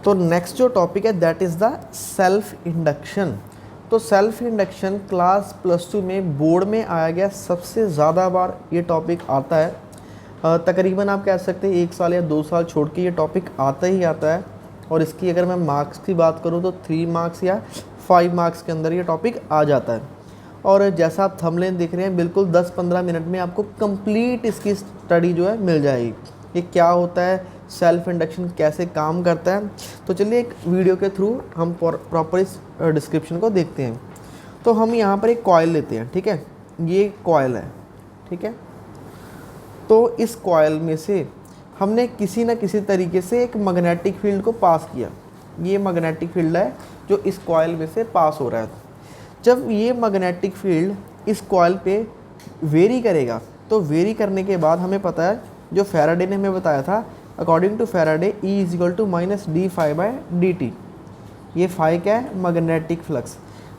तो नेक्स्ट जो टॉपिक है that is the self induction. तो सेल्फ इंडक्शन क्लास +2 में बोर्ड में आया गया सबसे ज़्यादा बार ये टॉपिक आता है। तकरीबन आप कह सकते हैं 1 साल या 2 साल छोड़ के ये टॉपिक आता ही आता है। और इसकी अगर मैं मार्क्स की बात करूँ तो 3 मार्क्स या 5 मार्क्स के अंदर ये टॉपिक आ जाता है। और जैसा आप थंबनेल देख रहे हैं बिल्कुल 10-15 मिनट में आपको कंप्लीट इसकी स्टडी जो है मिल जाएगी। ये क्या होता है, सेल्फ इंडक्शन कैसे काम करता है। तो चलिए एक वीडियो के थ्रू हम प्रॉपर इस डिस्क्रिप्शन को देखते हैं। तो हम यहाँ पर एक कॉइल लेते हैं, ठीक है, ये कॉइल है, ठीक है। तो इस कॉइल में से हमने किसी न किसी तरीके से एक मैग्नेटिक फील्ड को पास किया। ये मैग्नेटिक फील्ड है जो इस कॉइल में से पास हो रहा है। जब ये मैग्नेटिक फील्ड इस कॉइल पे वेरी करेगा तो वेरी करने के बाद हमें पता है जो फैराडे ने हमें बताया था, according to Faraday E = -dφ/dt। ये फाई क्या है, मैग्नेटिक फ्लक्स।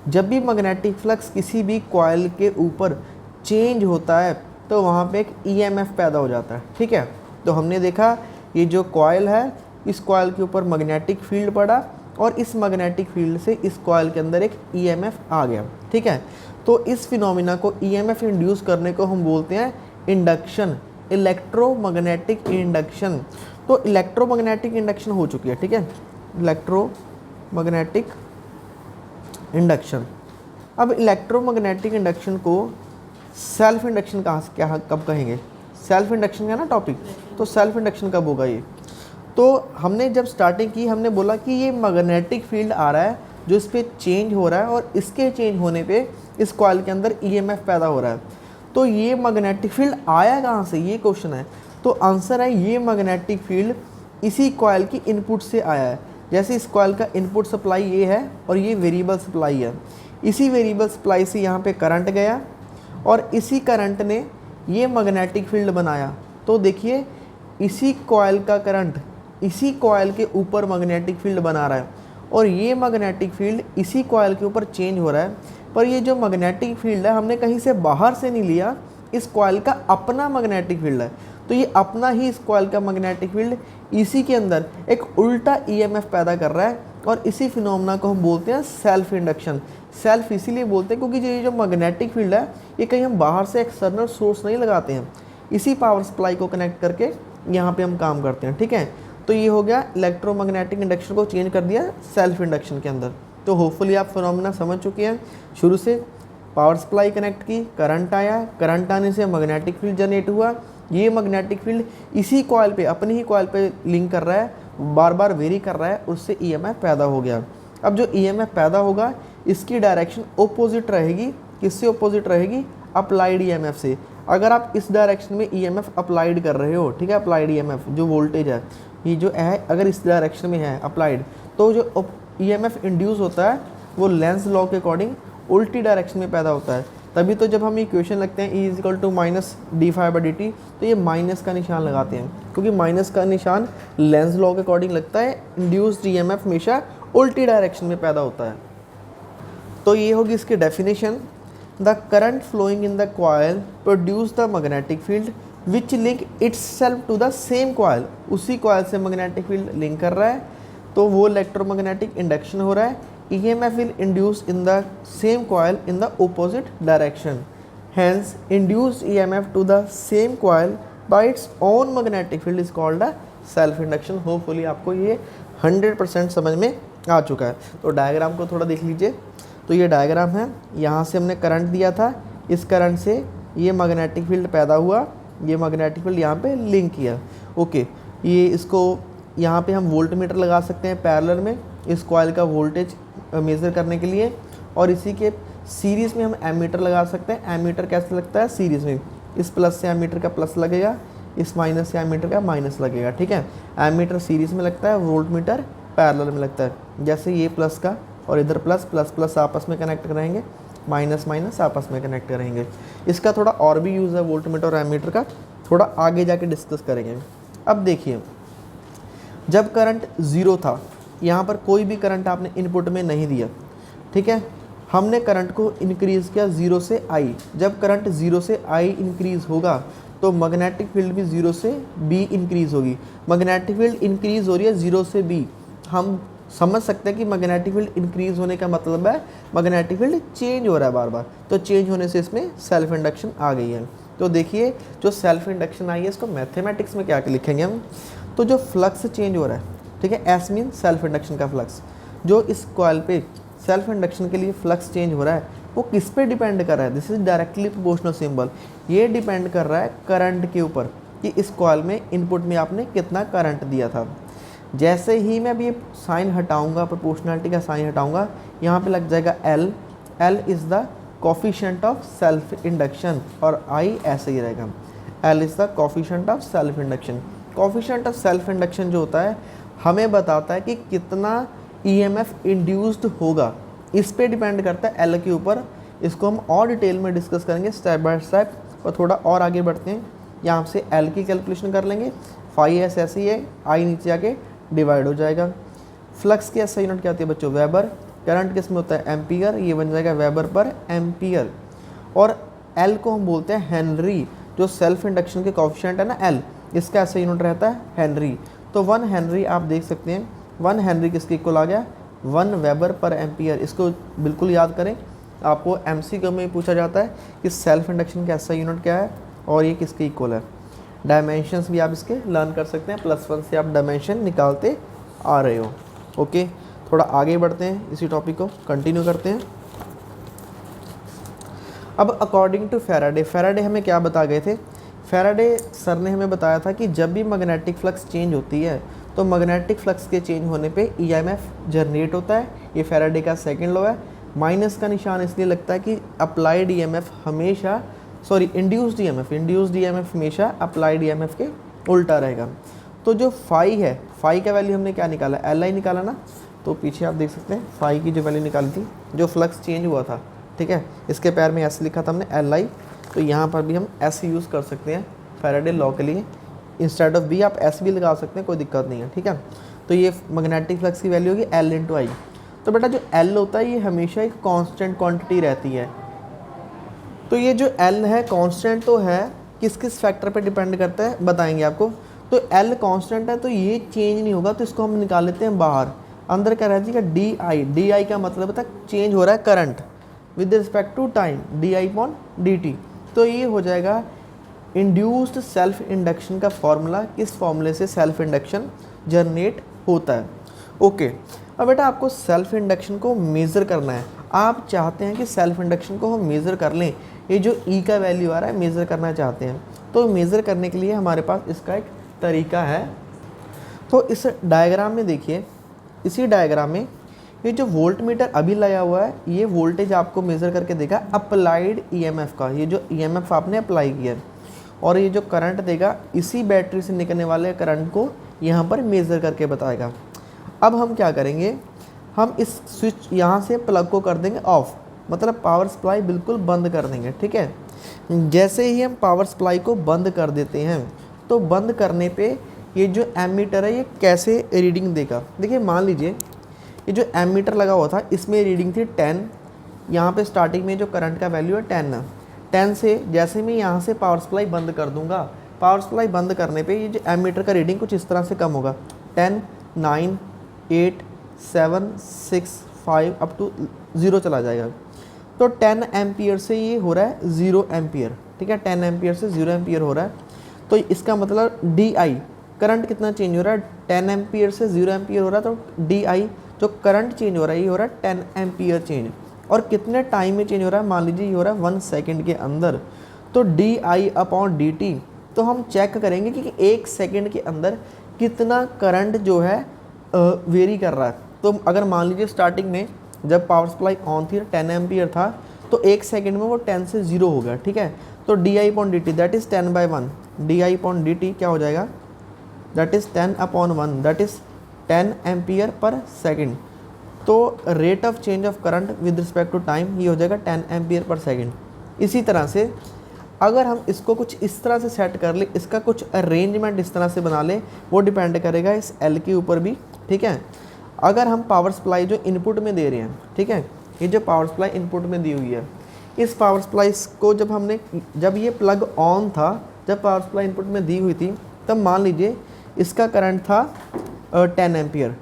जब भी मैग्नेटिक फ्लक्स किसी भी कॉइल के ऊपर चेंज होता है तो वहाँ पे एक EMF पैदा हो जाता है, ठीक है। तो हमने देखा ये जो कॉइल है इस कॉइल के ऊपर मैग्नेटिक फील्ड पड़ा और इस मैग्नेटिक फील्ड से इस कॉइल के अंदर एक EMF आ गया, ठीक है। तो इस फिनोमिना को EMF इंड्यूस करने को हम बोलते हैं इंडक्शन, इलेक्ट्रोमैग्नेटिक इंडक्शन। तो इलेक्ट्रोमैग्नेटिक इंडक्शन हो चुकी है, ठीक है, इलेक्ट्रोमैग्नेटिक इंडक्शन। अब इलेक्ट्रोमैग्नेटिक इंडक्शन को सेल्फ इंडक्शन कब कहेंगे, सेल्फ इंडक्शन का ना टॉपिक, तो सेल्फ इंडक्शन कब होगा ये। तो हमने जब स्टार्टिंग की हमने बोला कि ये मैग्नेटिक फील्ड आ रहा है जो इस पर चेंज हो रहा है और इसके चेंज होने पे इस कॉइल के अंदर EMF पैदा हो रहा है। तो ये मैग्नेटिक फील्ड आया कहाँ से, ये क्वेश्चन है। तो आंसर है ये मैग्नेटिक फील्ड इसी कॉइल की इनपुट से आया है। जैसे इस कॉइल का इनपुट सप्लाई ये है और ये वेरिएबल सप्लाई है, इसी वेरिएबल सप्लाई से यहाँ पे करंट गया और इसी करंट ने ये मैग्नेटिक फील्ड बनाया। तो देखिए इसी कॉइल का करंट इसी कॉइल के ऊपर मैग्नेटिक फील्ड बना रहा है और ये मैग्नेटिक फील्ड इसी कॉइल के ऊपर चेंज हो रहा है। पर ये जो मैग्नेटिक फील्ड है हमने कहीं से बाहर से नहीं लिया, इस कॉइल का अपना मैग्नेटिक फील्ड है। तो ये अपना ही इस कॉइल का मैग्नेटिक फील्ड इसी के अंदर एक उल्टा EMF पैदा कर रहा है और इसी फिनोमेना को हम बोलते हैं सेल्फ इंडक्शन। सेल्फ इसीलिए बोलते हैं क्योंकि ये जो मैग्नेटिक फील्ड है ये कहीं हम बाहर से एक्सटर्नल सोर्स नहीं लगाते हैं, इसी पावर सप्लाई को कनेक्ट करके यहाँ पे हम काम करते हैं, ठीक है। तो ये हो गया इलेक्ट्रोमैग्नेटिक इंडक्शन को चेंज कर दिया सेल्फ इंडक्शन के अंदर। तो होपफुली आप फिनोमेना समझ चुके हैं। शुरू से पावर सप्लाई कनेक्ट की, करंट आया, करंट आने से मैग्नेटिक फील्ड जनरेट हुआ, ये मैग्नेटिक फील्ड इसी कॉइल पे अपनी ही कॉइल पे लिंक कर रहा है, बार बार वेरी कर रहा है, उससे EMF पैदा हो गया। अब जो EMF पैदा होगा इसकी डायरेक्शन ओपोजिट रहेगी, किससे ओपोजिट रहेगी, अप्लाइड EMF से। अगर आप इस डायरेक्शन में EMF अप्लाइड कर रहे हो, ठीक है, अप्लाइड EMF जो वोल्टेज है ये जो है अगर इस डायरेक्शन में है अप्लाइड, तो जो EMF इंड्यूस होता है वो लेंस लॉ के अकॉर्डिंग उल्टी डायरेक्शन में पैदा होता है। तभी तो जब हम इक्वेशन लगते हैं E = -dφ/dt तो ये माइनस का निशान लगाते हैं क्योंकि माइनस का निशान लेंस लॉ के अकॉर्डिंग लगता है। इंड्यूस्ड EMF हमेशा उल्टी डायरेक्शन में पैदा होता है। तो ये होगी इसकी definition, the current flowing in the coil produce the magnetic field which link itself to the same coil. उसी कॉइल से मैग्नेटिक फील्ड लिंक कर रहा है तो वो इलेक्ट्रोमैग्नेटिक इंडक्शन हो रहा है। EMF will induce in the same coil in the opposite direction. Hence, induced EMF to the same coil by its own magnetic field is called a self induction. Hopefully आपको ये 100% समझ में आ चुका है। तो डायग्राम को थोड़ा देख लीजिए। तो ये डायग्राम है, यहाँ से हमने करंट दिया था, इस करंट से ये मैग्नेटिक फील्ड पैदा हुआ, ये मैग्नेटिक फील्ड यहाँ पे लिंक किया, ओके। ये इसको यहाँ पे हम वोल्ट मीटर लगा सकते हैं पैरेलल में इस कॉइल का वोल्टेज मेज़र करने के लिए, और इसी के सीरीज़ में हम एमीटर लगा सकते हैं। एमीटर कैसे लगता है, सीरीज़ में, इस प्लस से एमीटर का प्लस लगेगा, इस माइनस से एमीटर का माइनस लगेगा, ठीक है। एमीटर सीरीज़ में लगता है, वोल्ट मीटर पैरेलल में लगता है। जैसे ये प्लस का और इधर प्लस प्लस प्लस आपस में कनेक्ट करेंगे, माइनस माइनस आपस में कनेक्ट करेंगे। इसका थोड़ा और भी यूज़ है वोल्ट मीटर और एमीटर का, थोड़ा आगे जाके डिस्कस करेंगे। अब देखिए, जब करंट ज़ीरो था, यहाँ पर कोई भी करंट आपने इनपुट में नहीं दिया, ठीक है, हमने करंट को इंक्रीज़ किया 0 से I। जब करंट 0 से I इंक्रीज़ होगा तो मैग्नेटिक फील्ड भी 0 से B इंक्रीज़ होगी। मैग्नेटिक फील्ड इंक्रीज़ हो रही है 0 से B, हम समझ सकते हैं कि मैग्नेटिक फील्ड इंक्रीज होने का मतलब है मैग्नेटिक फील्ड चेंज हो रहा है बार बार, तो चेंज होने से इसमें सेल्फ इंडक्शन आ गई है। तो देखिए जो सेल्फ इंडक्शन आई है इसको मैथमेटिक्स में क्या लिखेंगे हम, तो जो फ्लक्स चेंज हो रहा है, ठीक है, एस मीन सेल्फ इंडक्शन का फ्लक्स, जो इस कॉइल पे सेल्फ इंडक्शन के लिए फ्लक्स चेंज हो रहा है वो किस पे डिपेंड कर रहा है, this is directly proportional symbol, ये डिपेंड कर रहा है करंट के ऊपर कि इस कॉइल में इनपुट में आपने कितना करंट दिया था। जैसे ही मैं अभी ये साइन हटाऊंगा, प्रोपोर्शनलिटी का साइन हटाऊंगा, यहाँ पे लग जाएगा L, L is the coefficient of self induction, और आई ऐसे ही रहेगा, L is the coefficient of self induction. Coefficient of self induction जो होता है हमें बताता है कि कितना ईएमएफ इंड्यूस्ड होगा, इस पे डिपेंड करता है एल के ऊपर। इसको हम और डिटेल में डिस्कस करेंगे स्टेप बाय स्टेप, और थोड़ा और आगे बढ़ते हैं। यहाँ से एल की कैलकुलेशन कर लेंगे, फाई एस ऐसी है, आई नीचे आके डिवाइड हो जाएगा। फ्लक्स की ऐसा यूनिट क्या होती है बच्चों, वेबर। करंट किस में होता है, एम्पियर, ये बन जाएगा वेबर पर एम्पियर। और एल को हम बोलते हैं हेनरी, जो सेल्फ इंडक्शन के कोफिशिएंट है ना एल, इसका ऐसा यूनिट रहता है हेनरी। तो 1 हेनरी आप देख सकते हैं, 1 हेनरी किसके इक्वल आ गया, 1 वेबर पर एम्पियर। इसको बिल्कुल याद करें, आपको एमसीक्यू में पूछा जाता है कि सेल्फ इंडक्शन का ऐसा यूनिट क्या है और ये किसके इक्वल है। डायमेंशंस भी आप इसके लर्न कर सकते हैं, +1 से आप डायमेंशन निकालते आ रहे हो। ओके, थोड़ा आगे बढ़ते हैं, इसी टॉपिक को कंटिन्यू करते हैं। अब अकॉर्डिंग टू फैराडे, फैराडे हमें क्या बता गए थे, फैराडे सर ने हमें बताया था कि जब भी मैग्नेटिक फ्लक्स चेंज होती है तो मैग्नेटिक फ्लक्स के चेंज होने पे ईएमएफ जनरेट होता है। ये फैराडे का सेकंड लॉ है। माइनस का निशान इसलिए लगता है कि अप्लाइड ईएमएफ हमेशा, सॉरी इंड्यूस्ड ईएमएफ हमेशा अप्लाइड ईएमएफ के उल्टा रहेगा। तो जो फाई है, फाई का वैल्यू हमने क्या निकाला, एल आई निकाला ना, तो पीछे आप देख सकते हैं फाई की जो वैल्यू निकाली थी, जो फ्लक्स चेंज हुआ था, ठीक है, इसके पैर में ऐसे लिखा था हमने एल आई, तो यहाँ पर भी हम एस यूज़ कर सकते हैं फैराडे लॉ के लिए। इंस्टेड ऑफ बी आप एस भी लगा सकते हैं, कोई दिक्कत नहीं है, ठीक है। तो ये मैग्नेटिक फ्लक्स की वैल्यू होगी एल इंटू आई। तो बेटा जो एल होता है ये हमेशा एक कांस्टेंट क्वांटिटी रहती है। तो ये जो एल है कांस्टेंट तो है, किस किस फैक्टर पे डिपेंड करता है बताएंगे आपको। तो एल कांस्टेंट है तो ये चेंज नहीं होगा, तो इसको हम निकाल लेते हैं बाहर। अंदर क्या रह जाएगा, डी आई, डी आई का मतलब होता है चेंज हो रहा है current with respect to time, d i upon d t. तो ये हो जाएगा इंड्यूस्ड सेल्फ इंडक्शन का फॉर्मूला, किस फॉर्मूले से सेल्फ इंडक्शन जनरेट होता है। ओके, अब बेटा आपको सेल्फ इंडक्शन को मेज़र करना है। आप चाहते हैं कि सेल्फ इंडक्शन को हम मेज़र कर लें, ये जो ई का वैल्यू आ रहा है मेज़र करना चाहते हैं। तो मेज़र करने के लिए हमारे पास इसका एक तरीका है। तो इस डायग्राम में देखिए, इसी डायग्राम में ये जो वोल्ट मीटर अभी लगा हुआ है, ये वोल्टेज आपको मेज़र करके देगा अप्लाइड ईएमएफ का, ये जो ईएमएफ आपने अप्लाई किया है, और ये जो करंट देगा इसी बैटरी से निकलने वाले करंट को यहाँ पर मेज़र करके बताएगा। अब हम क्या करेंगे, हम इस स्विच यहाँ से प्लग को कर देंगे ऑफ, मतलब पावर सप्लाई बिल्कुल बंद कर देंगे, ठीक है। जैसे ही हम पावर सप्लाई को बंद कर देते हैं तो बंद करने पे ये जो एमीटर है ये कैसे रीडिंग देगा। देखिए मान लीजिए ये जो एमीटर लगा हुआ था इसमें रीडिंग थी 10, यहाँ पे स्टार्टिंग में जो करंट का वैल्यू है 10 से जैसे मैं यहाँ से पावर सप्लाई बंद कर दूंगा, पावर सप्लाई बंद करने पे ये जो एमीटर का रीडिंग कुछ इस तरह से कम होगा, 10, 9, 8, 7, 6, 5 अप टू 0 चला जाएगा। तो 10 एम्पियर से ये हो रहा है 0 एम्पियर, ठीक है, 10 एम्पियर से 0 एम्पियर हो रहा है। तो इसका मतलब डी आई करंट कितना चेंज हो रहा है, 10 एम्पियर से 0 एम्पियर हो रहा है, तो डी आई जो करंट चेंज हो रहा है ये हो रहा है 10 एम्पियर चेंज। और कितने टाइम में चेंज हो रहा है, मान लीजिए ये हो रहा है 1 सेकेंड के अंदर। तो d i upon d t, तो हम चेक करेंगे कि 1 सेकेंड के अंदर कितना करंट जो है वेरी कर रहा है। तो अगर मान लीजिए स्टार्टिंग में जब पावर सप्लाई ऑन थी 10 एम्पियर था, तो 1 सेकेंड में वो 10 से 0 हो गया, ठीक है। तो d i upon d t that is 10/1, d i upon d t क्या हो जाएगा, that is 10/1, that is 10 ampere per second. तो rate of change of current with respect to time ये हो जाएगा 10 एम्पियर पर सेकेंड। इसी तरह से अगर हम इसको कुछ इस तरह से सेट कर ले, इसका कुछ अरेंजमेंट इस तरह से बना ले, वो डिपेंड करेगा इस एल के ऊपर भी, ठीक है। अगर हम पावर सप्लाई जो इनपुट में दे रहे हैं, ठीक है, ये जो पावर सप्लाई इनपुट में दी हुई है, इस पावर सप्लाई को जब ये प्लग ऑन था, जब पावर सप्लाई इनपुट में दी हुई थी, तब मान लीजिए इसका करंट था 10 एम्पियर,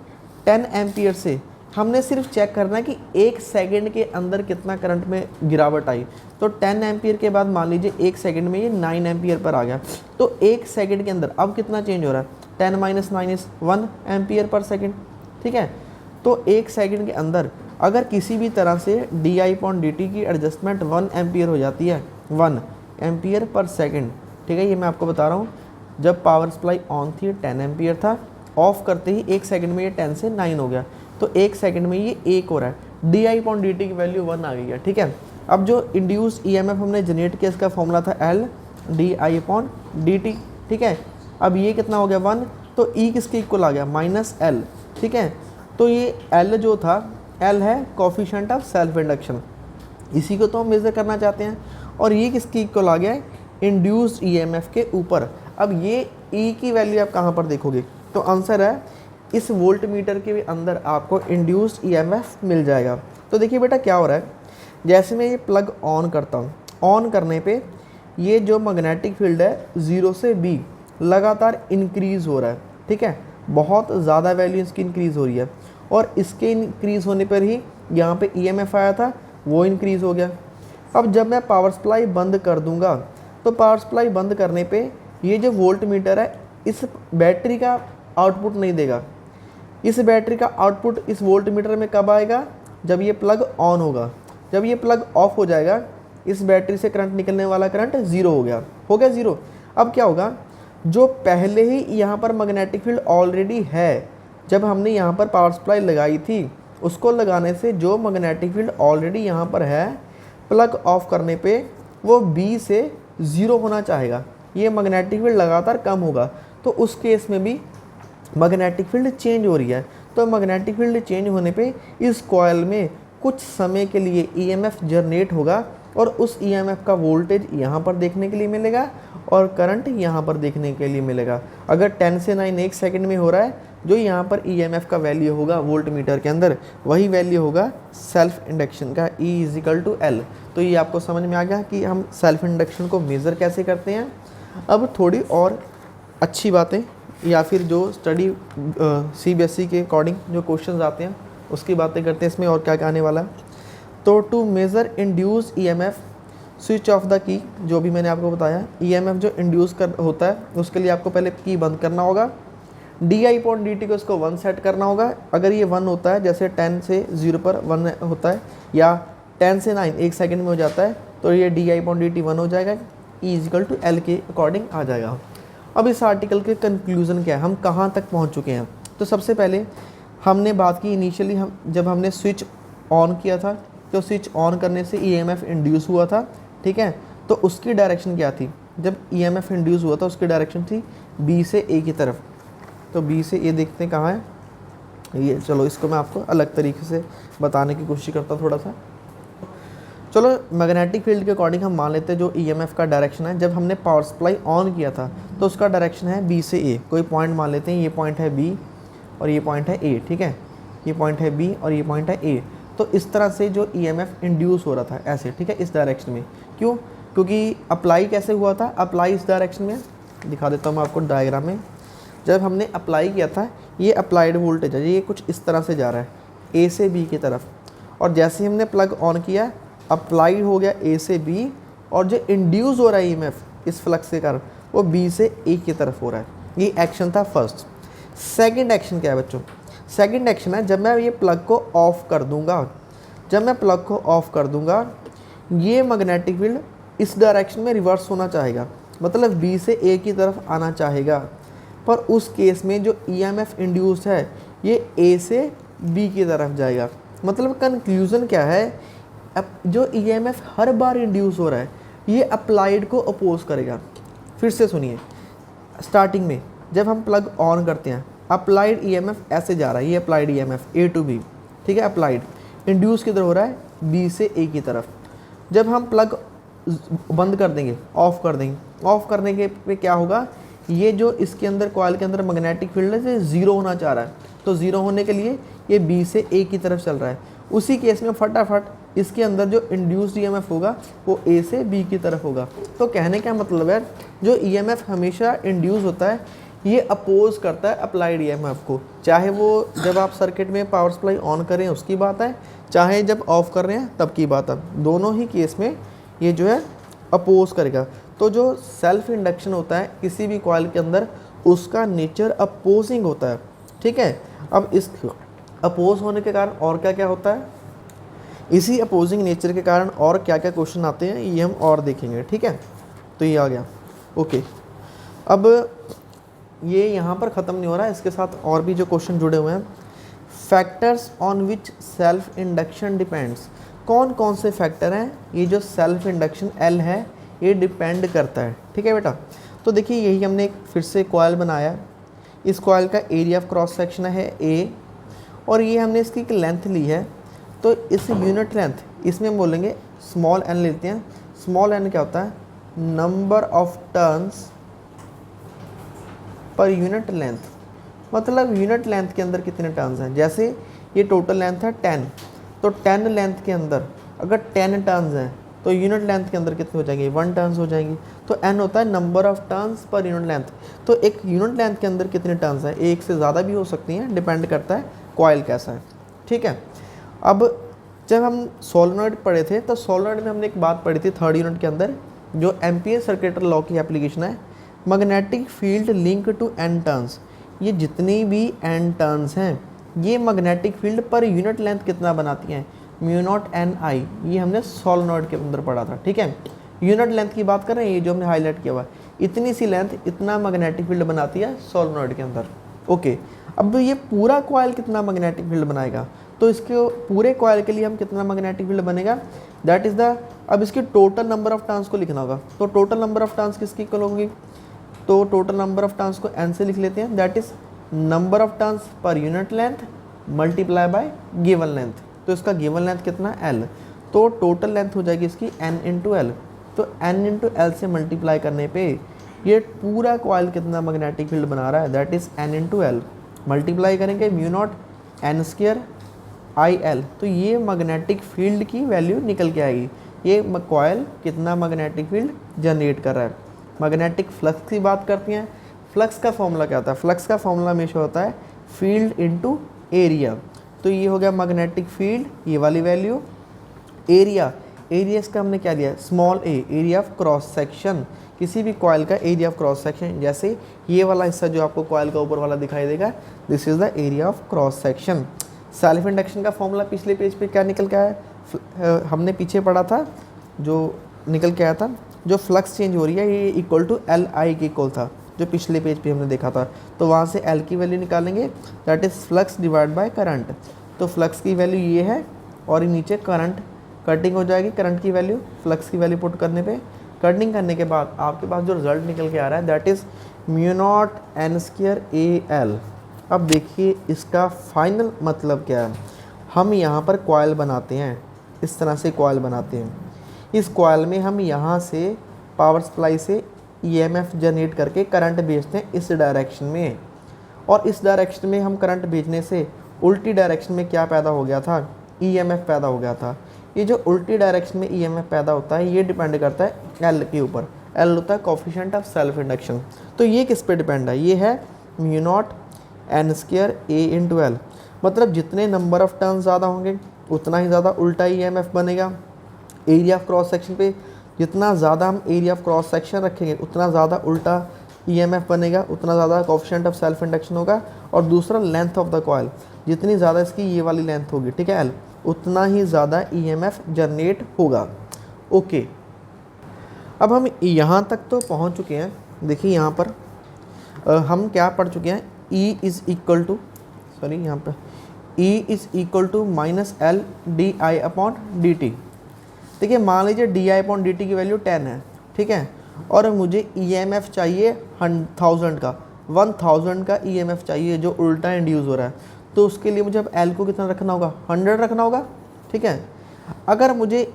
10 एम्पियर से हमने सिर्फ चेक करना है कि 1 सेकंड के अंदर कितना करंट में गिरावट आई। तो 10 एम्पियर के बाद मान लीजिए 1 सेकंड में ये 9 एम्पियर पर आ गया। तो 1 सेकंड के अंदर अब कितना चेंज हो रहा है, 10 - 9 इज 1 एम्पियर पर सेकंड, ठीक है। तो 1 सेकंड के अंदर अगर किसी भी तरह से di/dt की एडजस्टमेंट 1 एम्पियर हो जाती है, 1 एम्पियर पर सेकंड, ठीक है। ये मैं आपको बता रहा हूँ, जब पावर सप्लाई ऑन थी 10 एम्पियर था, ऑफ करते ही 1 सेकंड में ये 10 से 9 हो गया। तो 1 सेकंड में ये 1 हो रहा है, di/dt की वैल्यू 1 आ गई है, ठीक है। अब जो इंड्यूस्ड ईएमएफ हमने जनरेट किया, इसका फॉर्मूला था L di/dt, ठीक है। अब ये कितना हो गया 1, तो E किसके इक्वल आ गया -L, ठीक है। तो ये L जो था, L है कोफिशिएंट ऑफ सेल्फ इंडक्शन, इसी को तो हम मेज़र करना चाहते हैं। और ये किसके इक्वल आ गया है, इंड्यूस्ड ईएमएफ के ऊपर। अब ये E की वैल्यू आप कहाँ पर देखोगे, तो आंसर है इस वोल्ट मीटर के भी अंदर आपको इंड्यूस्ड ईएमएफ मिल जाएगा। तो देखिए बेटा क्या हो रहा है, जैसे मैं ये प्लग ऑन करता हूँ, ऑन करने पे ये जो मैग्नेटिक फील्ड है 0 से B लगातार इंक्रीज़ हो रहा है, ठीक है। बहुत ज़्यादा वैल्यू इसकी इंक्रीज़ हो रही है, और इसके इंक्रीज़ होने पर ही यहाँ पे ईएमएफ आया था, वो इंक्रीज़ हो गया। अब जब मैं पावर सप्लाई बंद कर दूंगा, तो पावर सप्लाई बंद करने पे ये जो वोल्ट मीटर है इस बैटरी का आउटपुट नहीं देगा। इस बैटरी का आउटपुट इस वोल्ट मीटर में कब आएगा, जब ये प्लग ऑन होगा। जब ये प्लग ऑफ हो जाएगा, इस बैटरी से करंट निकलने वाला करंट 0 हो गया 0। अब क्या होगा, जो पहले ही यहाँ पर मैग्नेटिक फील्ड ऑलरेडी है, जब हमने यहाँ पर पावर सप्लाई लगाई थी, उसको लगाने से जो मैग्नेटिक फील्ड ऑलरेडी यहाँ पर है, प्लग ऑफ करने पे वो B से 0 होना चाहेगा। ये मैग्नेटिक फील्ड लगातार कम होगा, तो उस केस में भी मैग्नेटिक फील्ड चेंज हो रही है। तो मैग्नेटिक फील्ड चेंज होने पे इस कॉइल में कुछ समय के लिए ईएमएफ जनरेट होगा, और उस ईएमएफ का वोल्टेज यहाँ पर देखने के लिए मिलेगा और करंट यहाँ पर देखने के लिए मिलेगा। अगर 10 से 9 1 सेकंड में हो रहा है, जो यहाँ पर ईएमएफ का वैल्यू होगा वोल्ट मीटर के अंदर, वही वैल्यू होगा सेल्फ इंडक्शन का, E = L। तो ये आपको समझ में आ गया कि हम सेल्फ इंडक्शन को मेज़र कैसे करते हैं। अब थोड़ी और अच्छी बातें, या फिर जो स्टडी CBSE के अकॉर्डिंग जो क्वेश्चंस आते हैं उसकी बातें करते हैं। इसमें और क्या क्या आने वाला है, तो to measure induced EMF, switch off the key, जो भी मैंने आपको बताया, ईएमएफ जो इंड्यूस कर होता है उसके लिए आपको पहले की बंद करना होगा, di/dt को इसको 1 सेट करना होगा। अगर ये 1 होता है, जैसे 10 से 0 पर 1 होता है, या 10 से 9 1 सेकंड में हो जाता है, तो ये di/dt 1 हो जाएगा, E = L के अकॉर्डिंग आ जाएगा। अब इस आर्टिकल के कंक्लूज़न क्या है, हम कहाँ तक पहुँच चुके हैं। तो सबसे पहले हमने बात की इनिशियली, हम जब हमने स्विच ऑन किया था, तो स्विच ऑन करने से ईएमएफ इंड्यूस हुआ था, ठीक है। तो उसकी डायरेक्शन क्या थी, जब ईएमएफ इंड्यूस हुआ था उसकी डायरेक्शन थी B से A की तरफ। तो B से A देखते हैं कहाँ है ये, चलो इसको मैं आपको अलग तरीके से बताने की कोशिश करता हूँ थोड़ा सा। चलो मैग्नेटिक फील्ड के अकॉर्डिंग हम मान लेते हैं जो ईएमएफ का डायरेक्शन है, जब हमने पावर सप्लाई ऑन किया था तो उसका डायरेक्शन है B से A। कोई पॉइंट मान लेते हैं, ये पॉइंट है B और ये पॉइंट है A, ठीक है। ये पॉइंट है B और ये पॉइंट है A। तो इस तरह से जो ईएमएफ इंड्यूस हो रहा था ऐसे, ठीक है, इस डायरेक्शन में। क्यों, क्योंकि अप्लाई कैसे हुआ था, अप्लाई इस डायरेक्शन में, दिखा देता हूँ मैं आपको डायग्राम में। जब हमने अप्लाई किया था, ये अप्लाइड वोल्टेज है, ये कुछ इस तरह से जा रहा है A से B की तरफ, और जैसे ही हमने प्लग ऑन किया, अप्लाइड हो गया A से B, और जो इंड्यूस हो रहा है ईएमएफ इस फ्लक्स के कारण, वो B से A की तरफ हो रहा है। ये एक्शन था फर्स्ट। सेकंड एक्शन क्या है बच्चों, सेकंड एक्शन है जब मैं ये प्लग को ऑफ कर दूंगा, जब मैं प्लग को ऑफ कर दूंगा, ये मैग्नेटिक फील्ड इस डायरेक्शन में रिवर्स होना चाहेगा, मतलब B से A की तरफ आना चाहेगा। पर उस केस में जो ईएमएफ इंड्यूस्ड है ये A से B की तरफ जाएगा। मतलब कंक्लूजन क्या है, अब जो ईएमएफ हर बार इंड्यूस हो रहा है ये अप्लाइड को अपोज करेगा। फिर से सुनिए, स्टार्टिंग में जब हम प्लग ऑन करते हैं, अप्लाइड ईएमएफ ऐसे जा रहा है, ये applied EMF A to B, ठीक है। अप्लाइड इंड्यूस किधर हो रहा है, B से A की तरफ। जब हम प्लग बंद कर देंगे, ऑफ कर देंगे, ऑफ करने के पे क्या होगा, ये जो इसके अंदर कॉइल के अंदर मैग्नेटिक फील्ड है ये 0 होना चाह रहा है, तो 0 होने के लिए ये B से A की तरफ चल रहा है। उसी केस में फटाफट इसके अंदर जो इंड्यूस्ड ईएमएफ होगा वो A से B की तरफ होगा। तो कहने का मतलब है, जो ईएमएफ हमेशा इंड्यूस होता है ये अपोज करता है अप्लाइड ईएमएफ को, चाहे वो जब आप सर्किट में पावर सप्लाई ऑन करें उसकी बात है, चाहे जब ऑफ कर रहे हैं तब की बात है, दोनों ही केस में ये जो है अपोज करेगा। तो जो सेल्फ इंडक्शन होता है किसी भी कॉइल के अंदर, उसका नेचर अपोजिंग होता है, ठीक है। अब इस अपोज होने के कारण और क्या क्या होता है, इसी अपोजिंग नेचर के कारण और क्या क्या क्वेश्चन आते हैं ये हम और देखेंगे, ठीक है। तो ये आ गया, ओके। अब ये यहाँ पर ख़त्म नहीं हो रहा है, इसके साथ और भी जो क्वेश्चन जुड़े हुए हैं। Factors on which self induction depends, कौन कौन से फैक्टर हैं ये जो सेल्फ इंडक्शन एल है ये डिपेंड करता है, ठीक है बेटा। तो देखिए यही हमने एक फिर से कॉइल बनाया, इस कॉइल का एरिया ऑफ क्रॉस सेक्शन है ए, और ये हमने इसकी एक लेंथ ली है। तो इस यूनिट लेंथ इसमें हम बोलेंगे स्मॉल एन लेते हैं। स्मॉल एन क्या होता है, number of turns per unit length, मतलब यूनिट लेंथ के अंदर कितने टर्न्स हैं। जैसे ये टोटल लेंथ है 10, तो 10 लेंथ के अंदर अगर 10 टर्न्स हैं तो यूनिट लेंथ के अंदर कितने हो जाएंगे, 1 टर्न्स हो जाएंगी। तो एन होता है number of turns per unit length. तो एक यूनिट लेंथ के अंदर कितने टर्न्स हैं, एक से ज़्यादा भी हो सकती हैं, डिपेंड करता है कॉइल कैसा है, ठीक है। अब जब हम सोलेनॉइड पढ़े थे तो सोलेनॉइड में हमने एक बात पढ़ी थी थर्ड यूनिट के अंदर, जो एम्पियर सर्किट लॉ की एप्लीकेशन है, magnetic field link to n turns. ये जितनी भी एन टर्न्स हैं ये magnetic field per unit length कितना बनाती हैं, म्यू नॉट एन आई। ये हमने सोलेनॉइड के अंदर पढ़ा था, ठीक है। यूनिट लेंथ की बात कर रहे हैं, ये जो हमने हाईलाइट किया हुआ, इतनी सी लेंथ इतना मैग्नेटिक फील्ड बनाती है सोलेनॉइड के अंदर, ओके। अब ये पूरा कॉइल कितना मैग्नेटिक फील्ड बनाएगा, तो इसके पूरे कॉइल के लिए हम कितना मैग्नेटिक फील्ड बनेगा, दैट इज़ द, अब इसके टोटल नंबर ऑफ टर्न्स को लिखना होगा। तो टोटल नंबर ऑफ टर्न्स किसकी इक्वल होगी, तो टोटल नंबर ऑफ टर्न्स को एन से लिख लेते हैं, that is number of turns per unit length multiply by given length. तो इसका गिवन लेंथ कितना एल, तो टोटल लेंथ हो जाएगी इसकी एन इंटू एल। तो एन इंटू एल से मल्टीप्लाई करने पे ये पूरा कॉइल कितना मैग्नेटिक फील्ड बना रहा है, that is N into L. Multiply करेंगे mu naught N square I L, तो ये मैग्नेटिक फील्ड की वैल्यू निकल के आएगी, ये कॉइल कितना मैग्नेटिक फील्ड जनरेट कर रहा है। मैग्नेटिक फ्लक्स की बात करते हैं, फ्लक्स का फॉर्मूला क्या होता है, फ्लक्स का फॉर्मूला हमेशा होता है फील्ड इनटू एरिया। तो ये हो गया मैग्नेटिक फील्ड, ये वाली वैल्यू, एरिया, एरिया इसका हमने क्या दिया, small A, area of cross section, किसी भी कॉइल का एरिया ऑफ क्रॉस सेक्शन। जैसे ये वाला हिस्सा जो आपको कॉइल का ऊपर वाला दिखाई देगा, this is the area of cross section. Self induction का फॉर्मूला पिछले पेज पे क्या निकल के आया, हमने पीछे पढ़ा था, जो निकल के आया था, जो फ्लक्स चेंज हो रही है ये इक्वल टू एल आई के इक्वल था, जो पिछले पेज पे हमने देखा था। तो वहाँ से एल की वैल्यू निकालेंगे, that is flux divide by current. तो फ्लक्स की वैल्यू ये है, और ये नीचे करंट, कटिंग हो जाएगी, करंट की वैल्यू फ्लक्स की वैल्यू पुट करने पे, कटिंग करने के बाद आपके पास जो रिजल्ट निकल के आ रहा है that is mu naught N square A L. अब देखिए इसका फाइनल मतलब क्या है, हम यहाँ पर कॉइल बनाते हैं, इस तरह से कॉइल बनाते हैं, इस कॉइल में हम यहाँ से पावर सप्लाई से ईएमएफ जनरेट करके करंट भेजते हैं इस डायरेक्शन में, और इस डायरेक्शन में हम करंट भेजने से उल्टी डायरेक्शन में क्या पैदा हो गया था, ईएमएफ पैदा हो गया था। ये जो उल्टी डायरेक्शन में ईएमएफ पैदा होता है ये डिपेंड करता है एल के ऊपर, एल होता है कोफिशिएंट ऑफ सेल्फ इंडक्शन। तो ये किस पे डिपेंड है, ये है म्यू नॉट एन स्क्वायर ए इंटू एल। मतलब जितने नंबर ऑफ टर्न ज़्यादा होंगे उतना ही ज़्यादा उल्टा ईएमएफ बनेगा। एरिया ऑफ क्रॉस सेक्शन पे जितना ज़्यादा हम एरिया ऑफ क्रॉस सेक्शन रखेंगे उतना ज़्यादा उल्टा ईएमएफ बनेगा, उतना ज़्यादा कोफिशिएंट ऑफ सेल्फ इंडक्शन होगा। और दूसरा लेंथ ऑफ द कॉइल, जितनी ज़्यादा इसकी ये वाली लेंथ होगी, ठीक है एल, उतना ही ज़्यादा ईएमएफ जनरेट होगा, ओके। अब हम यहाँ तक तो पहुँच चुके हैं। देखिए यहाँ पर हम क्या पढ़ चुके हैं, E is equal to, sorry यहाँ पर E is equal to minus L d i upon d t. देखिए मान लीजिए d i upon d t की वैल्यू 10 है, ठीक है, और मुझे ईएमएफ चाहिए 1000 का, 1000 का ईएमएफ चाहिए जो उल्टा इंड्यूस हो रहा है। तो उसके लिए मुझे अब एल को कितना रखना होगा, 100 रखना होगा, ठीक है। अगर मुझे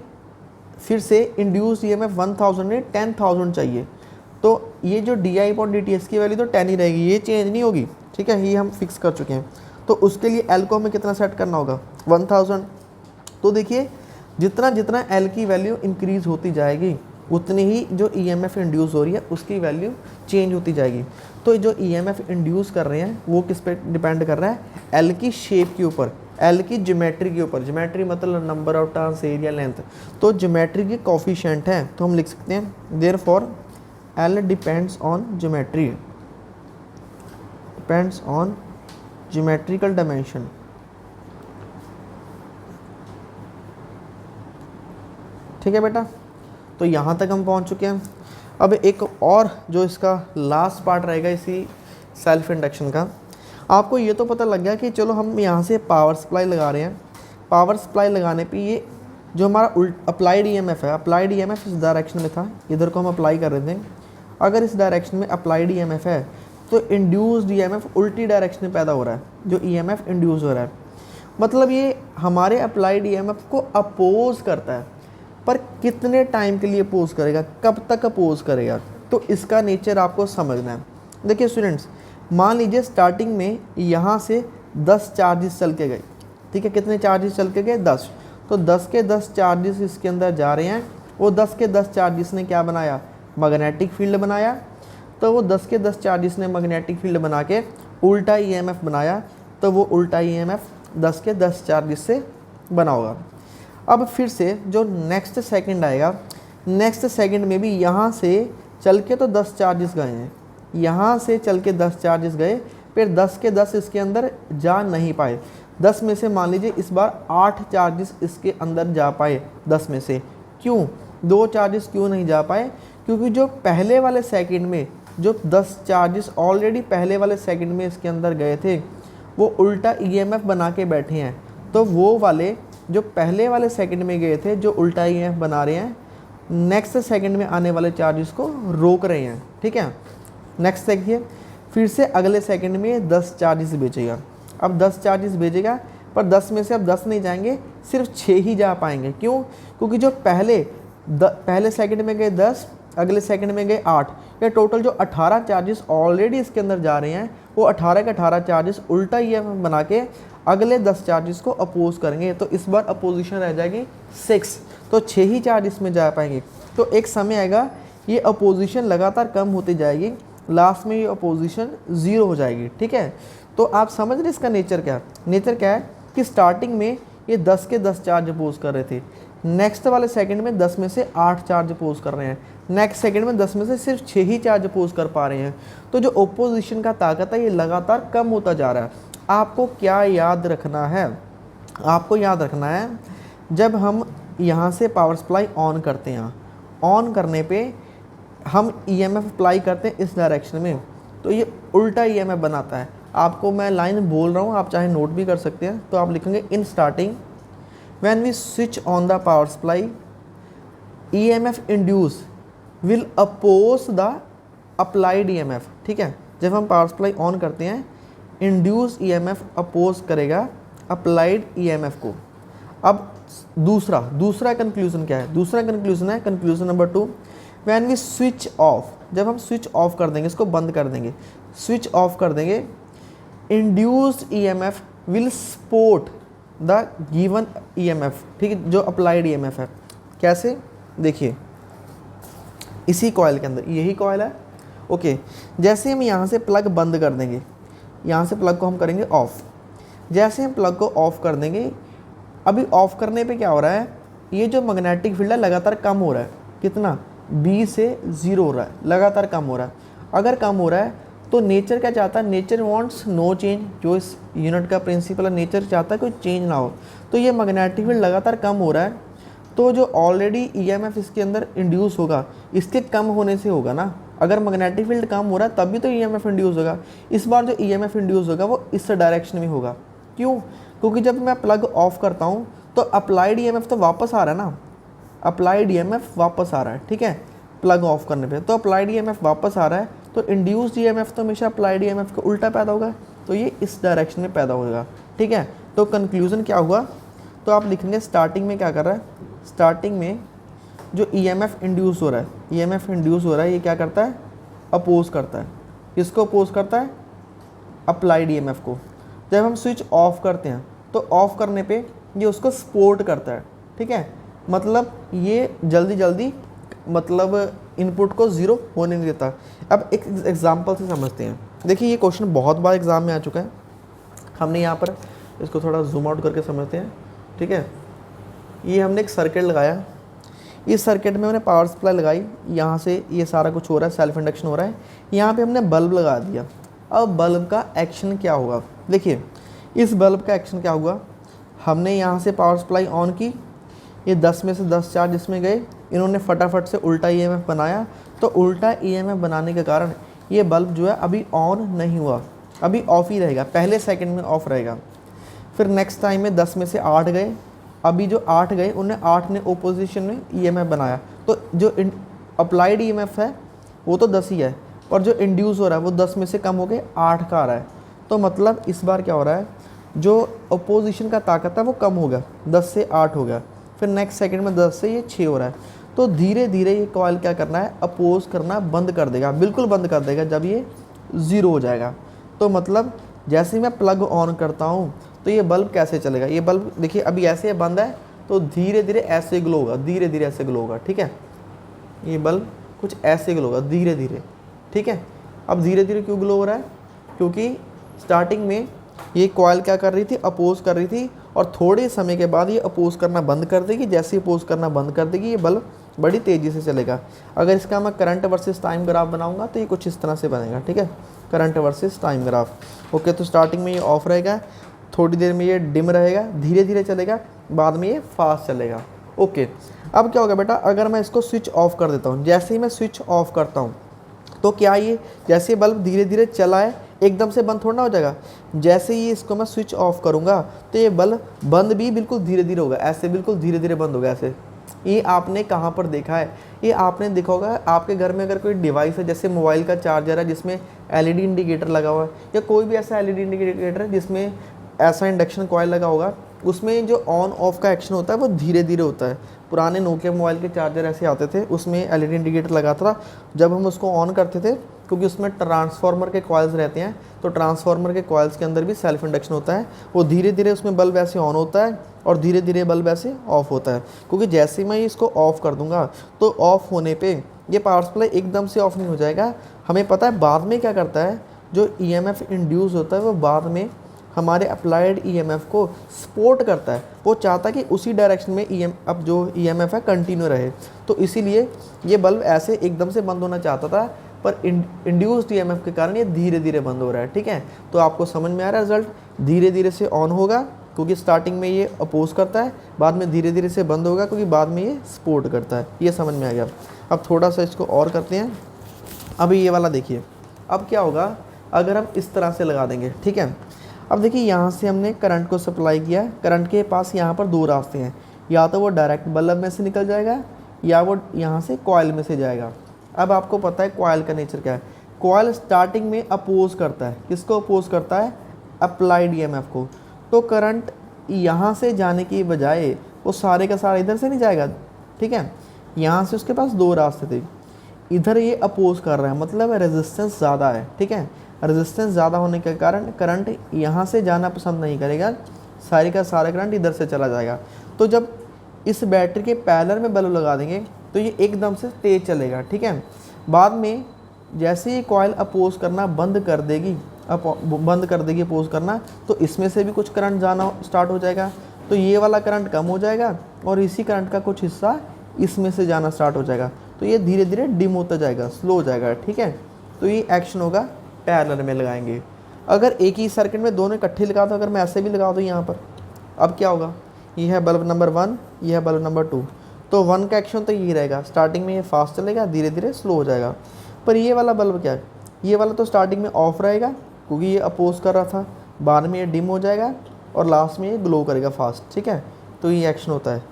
फिर से इंड्यूस ईएमएफ 1000 में 10,000 चाहिए, तो ये जो D i upon d T इसकी वैल्यू तो 10 ही रहेगी, ये चेंज नहीं होगी, ठीक है, ये हम फिक्स कर चुके हैं। तो उसके लिए एल को हमें कितना सेट करना होगा, 1000। तो देखिए जितना जितना एल की वैल्यू इंक्रीज़ होती जाएगी उतनी ही जो ईएमएफ इंड्यूस हो रही है उसकी वैल्यू चेंज होती जाएगी। तो जो ईएमएफ इंड्यूस कर रहे हैं वो किस पे डिपेंड कर रहा है, एल की शेप के ऊपर, एल की ज्योमेट्री के ऊपर। ज्योमेट्री मतलब number of turns, area, length. तो ज्योमेट्री के कोफिशिएंट हैं, तो हम लिख सकते हैं therefore L depends on geometry, depends on geometrical dimension. ठीक है बेटा, तो यहाँ तक हम पहुँच चुके हैं। अब एक और जो इसका लास्ट पार्ट रहेगा इसी सेल्फ इंडक्शन का, आपको ये तो पता लग गया कि चलो हम यहाँ से पावर सप्लाई लगा रहे हैं, पावर सप्लाई लगाने पे ये जो हमारा अप्लाइड ईएमएफ है, अप्लाइड ईएमएफ इस डायरेक्शन में था, इधर को हम अप्लाई कर रहे थे। अगर इस डायरेक्शन में अप्लाइड ईएमएफ है तो इंड्यूस्ड ईएमएफ उल्टी डायरेक्शन में पैदा हो रहा है, जो ईएमएफ इंड्यूस हो रहा है। मतलब ये हमारे अप्लाइड ईएमएफ को अपोज करता है, पर कितने टाइम के लिए अपोज करेगा, कब तक अपोज करेगा, तो इसका नेचर आपको समझना है। देखिए स्टूडेंट्स, मान लीजिए स्टार्टिंग में यहाँ से 10 चार्जेस चल के गए, ठीक है, कितने चार्जेस चल के गए, 10। तो 10 के 10 चार्जेस इसके अंदर जा रहे हैं, वो 10 के 10 चार्जेस ने क्या बनाया, मैग्नेटिक फील्ड बनाया। तो वो 10 के 10 चार्जेस ने मैग्नेटिक फील्ड बना के उल्टा ईएमएफ बनाया, तो वो उल्टा ईएमएफ 10 के 10 चार्जेस से बना होगा। अब फिर से जो नेक्स्ट सेकंड आएगा, नेक्स्ट सेकंड में भी यहाँ से चल के तो 10 चार्जेस गए हैं, यहाँ से चल के 10 चार्जेस गए, फिर 10 के 10 इसके अंदर जा नहीं पाए। 10 में से मान लीजिए इस बार 8 चार्जेस इसके अंदर जा पाए 10 में से। क्यों 2 चार्जेस क्यों नहीं जा पाए, क्योंकि जो पहले वाले सेकंड में जो 10 चार्जेस ऑलरेडी पहले वाले सेकंड में इसके अंदर गए थे वो उल्टा ईएमएफ बना के बैठे हैं। तो वो वाले जो पहले वाले सेकंड में गए थे जो उल्टा ईएमएफ बना रहे हैं, नेक्स्ट सेकंड में आने वाले चार्जेस को रोक रहे हैं। ठीक है, नेक्स्ट देखिए, फिर से अगले सेकंड में 10 चार्जेस भेजेगा। अब 10 चार्जेस भेजेगा, पर 10 में से अब 10 नहीं जाएंगे, सिर्फ 6 ही जा पाएंगे। क्यों, क्योंकि जो पहले सेकंड में गए 10, अगले सेकंड में गए 8, या टोटल जो 18 चार्जेस ऑलरेडी इसके अंदर जा रहे हैं, वो 18 के 18 चार्जेस उल्टा ईएमएफ बना के अगले 10 चार्जेस को अपोज करेंगे। तो इस बार अपोजिशन रह जाएगी 6, तो 6 ही चार्जेस में जा पाएंगे। तो एक समय आएगा ये अपोजिशन लगातार कम होती जाएगी, लास्ट में ये अपोजिशन 0 हो जाएगी। ठीक है, तो आप समझ रहे इसका नेचर क्या है। नेचर क्या है कि स्टार्टिंग में ये 10 के 10 चार्ज अपोज कर रहे थे, नेक्स्ट वाले सेकंड में 10 में से 8 चार्ज अपोज कर रहे हैं, नेक्स्ट सेकंड में 10 में से सिर्फ 6 ही चार्ज अपोज कर पा रहे हैं। तो जो ओपोजिशन का ताकत है ये लगातार कम होता जा रहा है। आपको क्या याद रखना है, आपको याद रखना है जब हम यहाँ से पावर सप्लाई ऑन करते हैं, ऑन करने पे हम ईएमएफ अप्लाई करते हैं इस डायरेक्शन में, तो ये उल्टा ईएमएफ बनाता है। आपको मैं लाइन बोल रहा हूँ, आप चाहे नोट भी कर सकते हैं। तो आप लिखेंगे in starting when we switch on the power supply EMF induce will oppose the applied EMF. ठीक है, जब हम पावर सप्लाई ऑन करते हैं इंड्यूस ईएमएफ अपोज करेगा अप्लाइड ईएमएफ को। अब दूसरा कंक्लूजन क्या है, दूसरा कंक्लूजन है conclusion number 2, when we switch off, जब हम स्विच ऑफ कर देंगे, इसको बंद कर देंगे, स्विच ऑफ कर देंगे, induced EMF will support the given EMF. ठीक है, जो अप्लाइड ईएमएफ है। कैसे, देखिए इसी कॉइल के अंदर, यही कॉइल है। ओके, जैसे हम यहाँ से प्लग बंद कर देंगे, यहाँ से प्लग को हम करेंगे ऑफ, जैसे हम प्लग को ऑफ कर देंगे, अभी ऑफ करने पे क्या हो रहा है, ये जो मैग्नेटिक फील्ड है लगातार कम हो रहा है। कितना, B से 0 हो रहा है, लगातार कम हो रहा है। अगर कम हो रहा है तो नेचर क्या चाहता है, नेचर वांट्स नो चेंज। जो इस यूनिट का प्रिंसिपल है, नेचर चाहता है कोई चेंज ना हो। तो ये मैग्नेटिक फील्ड लगातार कम हो रहा है, तो जो ऑलरेडी ईएमएफ इसके अंदर इंड्यूस होगा इसके कम होने से होगा ना। अगर मैग्नेटिक फील्ड कम हो रहा है तभी तो ईएमएफ इंड्यूस होगा। इस बार जो ईएमएफ इंड्यूस होगा वो इस डायरेक्शन में होगा। क्यों, क्योंकि जब मैं प्लग ऑफ करता हूँ तो अप्लाइड ईएमएफ तो वापस आ रहा है ना, अप्लाइड ईएमएफ वापस आ रहा है। ठीक है, प्लग ऑफ करने पे तो अप्लाइड ईएमएफ वापस आ रहा है, तो इंड्यूस्ड ईएमएफ तो हमेशा अप्लाइड ईएमएफ का उल्टा पैदा होगा, तो ये इस डायरेक्शन में पैदा होगा। ठीक है, तो कंक्लूजन क्या हुआ, तो आप लिखेंगे स्टार्टिंग में क्या कर रहा है, स्टार्टिंग में जो ईएमएफ इंड्यूस हो रहा है, ईएमएफ इंड्यूस हो रहा है, ये क्या करता है, अपोज करता है। किसको अपोज करता है, अप्लाइड ईएमएफ को। जब हम स्विच ऑफ करते हैं तो ऑफ करने पे ये उसको सपोर्ट करता है। ठीक है, मतलब ये जल्दी जल्दी मतलब इनपुट को ज़ीरो होने नहीं देता। अब एक एग्जांपल से समझते हैं। देखिए ये क्वेश्चन बहुत बार एग्जाम में आ चुका है। हमने यहाँ पर इसको थोड़ा जूम आउट करके समझते हैं, ठीक है। ये हमने एक सर्किट लगाया, इस सर्किट में हमने पावर सप्लाई लगाई, यहाँ से ये सारा कुछ हो रहा है, सेल्फ इंडक्शन हो रहा है। यहाँ पे हमने बल्ब लगा दिया। अब बल्ब का एक्शन क्या होगा, देखिए इस बल्ब का एक्शन क्या हुआ, हमने यहाँ से पावर सप्लाई ऑन की, ये 10 में से 10 चार्ज इसमें गए, इन्होंने फटाफट से उल्टा ईएमएफ बनाया। तो उल्टा ईएमएफ बनाने के कारण ये बल्ब जो है अभी ऑन नहीं हुआ, अभी ऑफ ही रहेगा, पहले सेकंड में ऑफ रहेगा। फिर नेक्स्ट टाइम में 10 में से 8 गए, अभी जो 8 गए उन्हें 8 ने ओपोजिशन में ईएमएफ बनाया। तो जो अप्लाइड ईएमएफ है वो तो 10 ही है, और जो इंड्यूस हो रहा है वो 10 में से कम हो गए 8 का आ रहा है। तो मतलब इस बार क्या हो रहा है, जो अपोजिशन का ताकत है वो कम हो गया, 10 से 8 हो गया। फिर नेक्स्ट सेकंड में 10 से ये 6 हो रहा है। तो धीरे धीरे ये कॉइल क्या करना है, अपोज करना बंद कर देगा, बिल्कुल बंद कर देगा जब ये 0 हो जाएगा। तो मतलब जैसे ही मैं प्लग ऑन करता हूँ तो ये बल्ब कैसे चलेगा, ये बल्ब देखिए अभी ऐसे बंद है, तो धीरे धीरे ऐसे ग्लो होगा, धीरे धीरे ऐसे ग्लो होगा, ठीक है। ये बल्ब कुछ ऐसे ग्लो होगा धीरे धीरे, ठीक है। अब धीरे धीरे क्यों ग्लो हो रहा है, क्योंकि स्टार्टिंग में ये कॉइल क्या कर रही थी, अपोज कर रही थी, और थोड़े समय के बाद ये अपोज करना बंद कर देगी। जैसे ही अपोज करना बंद कर देगी ये बल्ब बड़ी तेज़ी से चलेगा। अगर इसका मैं करंट वर्सेस टाइम ग्राफ बनाऊंगा तो ये कुछ इस तरह से बनेगा, ठीक है, current versus time graph. Okay, तो स्टार्टिंग में ये ऑफ रहेगा, थोड़ी देर में ये डिम रहेगा, धीरे धीरे चलेगा, बाद में ये फास्ट चलेगा। ओके, अब क्या होगा बेटा, अगर मैं इसको स्विच ऑफ कर देता हूँ, जैसे ही मैं स्विच ऑफ करता हूँ तो क्या ये जैसे बल्ब धीरे धीरे चला है एकदम से बंद थोड़ा ना हो जाएगा। जैसे ही इसको मैं स्विच ऑफ करूँगा तो ये बल्ब बंद भी बिल्कुल धीरे धीरे होगा, ऐसे बिल्कुल धीरे धीरे बंद होगा ऐसे। ये आपने कहाँ पर देखा है, ये आपने देखा होगा आपके घर में अगर कोई डिवाइस है, जैसे मोबाइल का चार्जर है जिसमें एलईडी इंडिकेटर लगा हुआ है, या कोई भी ऐसा एलईडी इंडिकेटर है जिसमें ऐसा इंडक्शन कॉइल लगा होगा, उसमें जो ऑन ऑफ का एक्शन होता है वो धीरे धीरे होता है। पुराने नोकिया मोबाइल के चार्जर ऐसे आते थे, उसमें एलईडी इंडिकेटर लगा था, जब हम उसको ऑन करते थे क्योंकि उसमें ट्रांसफार्मर के कॉइल्स रहते हैं, तो ट्रांसफार्मर के कॉइल्स के अंदर भी सेल्फ इंडक्शन होता है, वो धीरे धीरे उसमें बल्ब ऐसे ऑन होता है और धीरे धीरे बल्ब ऐसे ऑफ होता है। क्योंकि जैसे ही मैं इसको ऑफ कर दूंगा तो ऑफ होने पे ये पावर सप्लाई एकदम से ऑफ नहीं हो जाएगा। हमें पता है बाद में क्या करता है, जो ईएमएफ इंड्यूस होता है वो बाद में हमारे अप्लाइड ईएमएफ को सपोर्ट करता है, वो चाहता है कि उसी डायरेक्शन में अब जो ईएमएफ है कंटिन्यू रहे। तो इसीलिए ये बल्ब ऐसे एकदम से बंद होना चाहता था, पर इंड्यूस्ड ईएमएफ के कारण ये धीरे धीरे बंद हो रहा है, ठीक है। तो आपको समझ में आ रहा है, रिजल्ट धीरे धीरे से ऑन होगा क्योंकि स्टार्टिंग में ये अपोज करता है, बाद में धीरे धीरे से बंद होगा क्योंकि बाद में ये सपोर्ट करता है। ये समझ में आ गया। अब थोड़ा सा इसको और करते हैं। अभी ये वाला देखिए, अब क्या होगा अगर हम इस तरह से लगा देंगे, ठीक है। अब देखिए यहाँ से हमने करंट को सप्लाई किया, करंट के पास यहाँ पर 2 रास्ते हैं, या तो वो डायरेक्ट बल्ब में से निकल जाएगा या वो यहाँ से कॉइल में से जाएगा। अब आपको पता है कॉइल का नेचर क्या है, कॉइल स्टार्टिंग में अपोज करता है, किसको अपोज करता है, अप्लाइड ईएमएफ को। तो करंट यहाँ से जाने की बजाय वो सारे का सारा इधर से नहीं जाएगा, ठीक है। यहाँ से उसके पास 2 रास्ते थे, इधर ये अपोज कर रहा है, मतलब रेजिस्टेंस ज़्यादा है, ठीक है। रेजिस्टेंस ज़्यादा होने के कारण करंट यहाँ से जाना पसंद नहीं करेगा, सारे का सारा करंट इधर से चला जाएगा। तो जब इस बैटरी के पैरेलल में बल्ब लगा देंगे तो ये एकदम से तेज़ चलेगा, ठीक है। बाद में जैसे ये कॉइल अपोज करना बंद कर देगी अपोज करना, तो इसमें से भी कुछ करंट जाना स्टार्ट हो जाएगा। तो ये वाला करंट कम हो जाएगा और इसी करंट का कुछ हिस्सा इसमें से जाना स्टार्ट हो जाएगा। तो ये धीरे धीरे डिम होता जाएगा, स्लो हो जाएगा, ठीक है। तो ये एक्शन होगा पैरेलल में लगाएंगे। अगर एक ही सर्किट में दोनों इकट्ठे लगा दो, अगर मैं ऐसे भी लगा दूँ यहाँ पर, अब क्या होगा, ये है बल्ब नंबर 1, ये है बल्ब नंबर 2। तो 1 का एक्शन तो यही रहेगा, स्टार्टिंग में ये फास्ट चलेगा, धीरे धीरे स्लो हो जाएगा। पर ये वाला बल्ब क्या है, ये वाला तो स्टार्टिंग में ऑफ रहेगा क्योंकि ये अपोज कर रहा था, बाद में ये डिम हो जाएगा और लास्ट में ये ग्लो करेगा फास्ट, ठीक है। तो ये एक्शन होता है।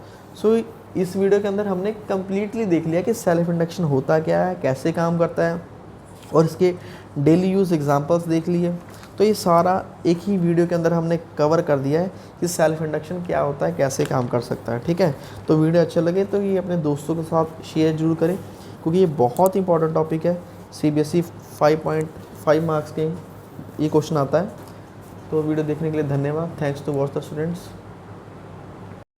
सो इस वीडियो के अंदर हमने कम्प्लीटली देख लिया कि सेल्फ इंडक्शन होता क्या है, कैसे काम करता है, और इसके डेली यूज़ एग्जांपल्स देख लिए। तो ये सारा एक ही वीडियो के अंदर हमने कवर कर दिया है कि सेल्फ इंडक्शन क्या होता है, कैसे काम कर सकता है, ठीक है। तो वीडियो अच्छा लगे तो ये अपने दोस्तों के साथ शेयर जरूर करें, क्योंकि ये बहुत इंपॉर्टेंट टॉपिक है। CBSE 5.5 मार्क्स के ये क्वेश्चन आता है। तो वीडियो देखने के लिए धन्यवाद। Thanks to watch the students.